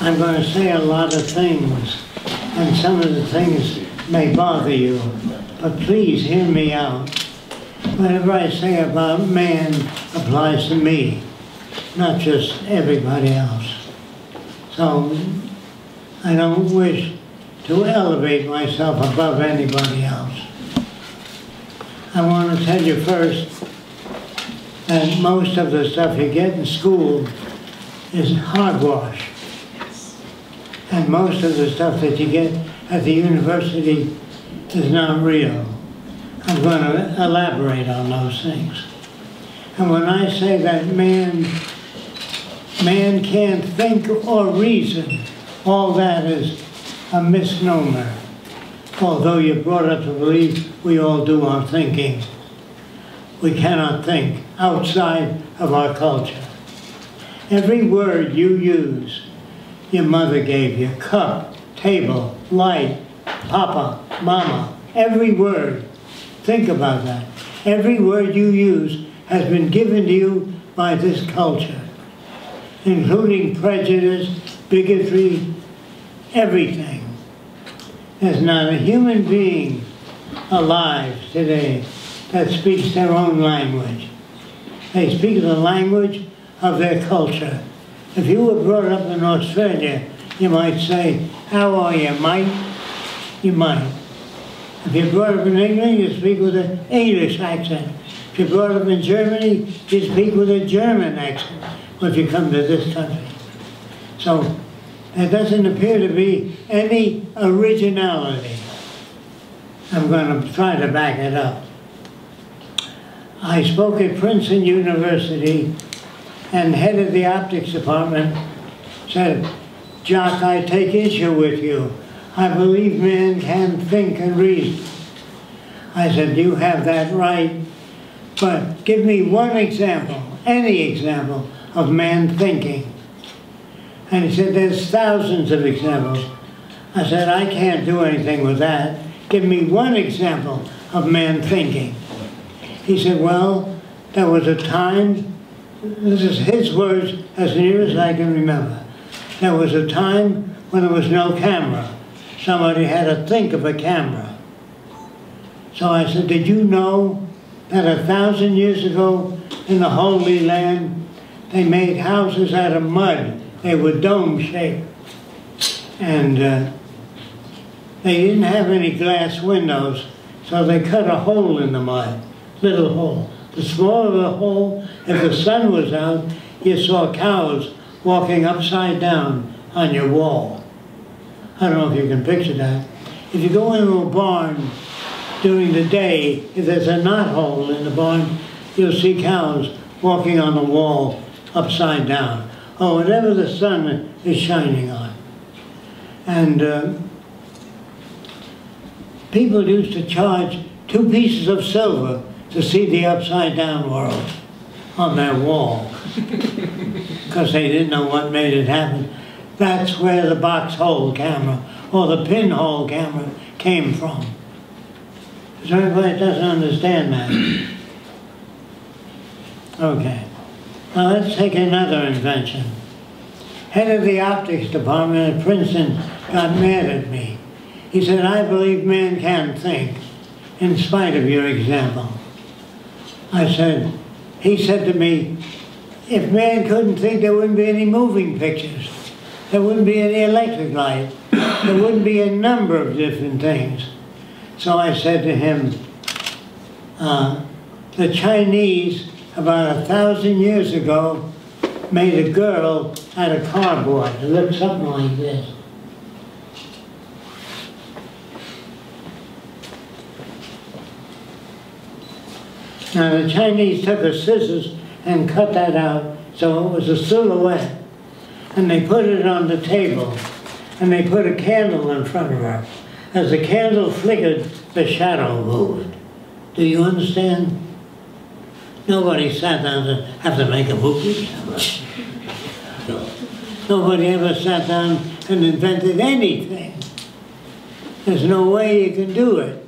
I'm going to say a lot of things, and some of the things may bother you, but please hear me out. Whatever I say about man applies to me, not just everybody else. So I don't wish to elevate myself above anybody else. I want to tell you first that most of the stuff you get in school is hogwash. And most of the stuff that you get at the university is not real. I'm going to elaborate on those things. And when I say that man can't think or reason, all that is a misnomer. Although you're brought up to believe we all do our thinking, we cannot think outside of our culture. Every word you use, your mother gave you: cup, table, light, papa, mama. Every word. Think about that. Every word you use has been given to you by this culture, including prejudice, bigotry, everything. There's not a human being alive today that speaks their own language. They speak the language of their culture. If you were brought up in Australia, you might say, "How are you, mate?" You might. If you're brought up in England, you speak with an English accent. If you're brought up in Germany, you speak with a German accent if you come to this country. So there doesn't appear to be any originality. I'm going to try to back it up. I spoke at Princeton University, and head of the optics department said, "Jacque, I take issue with you. I believe man can think and reason." I said, "You have that right, but give me one example, any example, of man thinking." And he said, "There's thousands of examples." I said, "I can't do anything with that. Give me one example of man thinking." He said, "Well, there was a time," this is his words as near as I can remember, "there was a time when there was no camera. Somebody had to think of a camera." So I said, "Did you know that 1,000 years ago in the Holy Land, they made houses out of mud? They were dome-shaped. And they didn't have any glass windows, so they cut a hole in the mud, little hole. The smaller the hole, if the sun was out, you saw cows walking upside down on your wall." I don't know if you can picture that. If you go into a barn during the day, if there's a knot hole in the barn, you'll see cows walking on the wall upside down, or whatever the sun is shining on. And people used to charge 2 pieces of silver to see the upside down world on their wall, because they didn't know what made it happen. That's where the box hole camera or the pinhole camera came from. So everybody doesn't understand that. Okay. Now let's take another invention. Head of the optics department at Princeton got mad at me. He said, "I believe man can think, in spite of your example." He said to me, "If man couldn't think, there wouldn't be any moving pictures. There wouldn't be any electric light. There wouldn't be a number of different things." So I said to him, the Chinese, about 1,000 years ago, made a girl out of cardboard. It looked something like this. Now the Chinese took a scissors and cut that out so it was a silhouette. And they put it on the table. And they put a candle in front of her. As the candle flickered, the shadow moved. Do you understand? Nobody sat down to have to make a movie. Nobody ever sat down and invented anything. There's no way you can do it.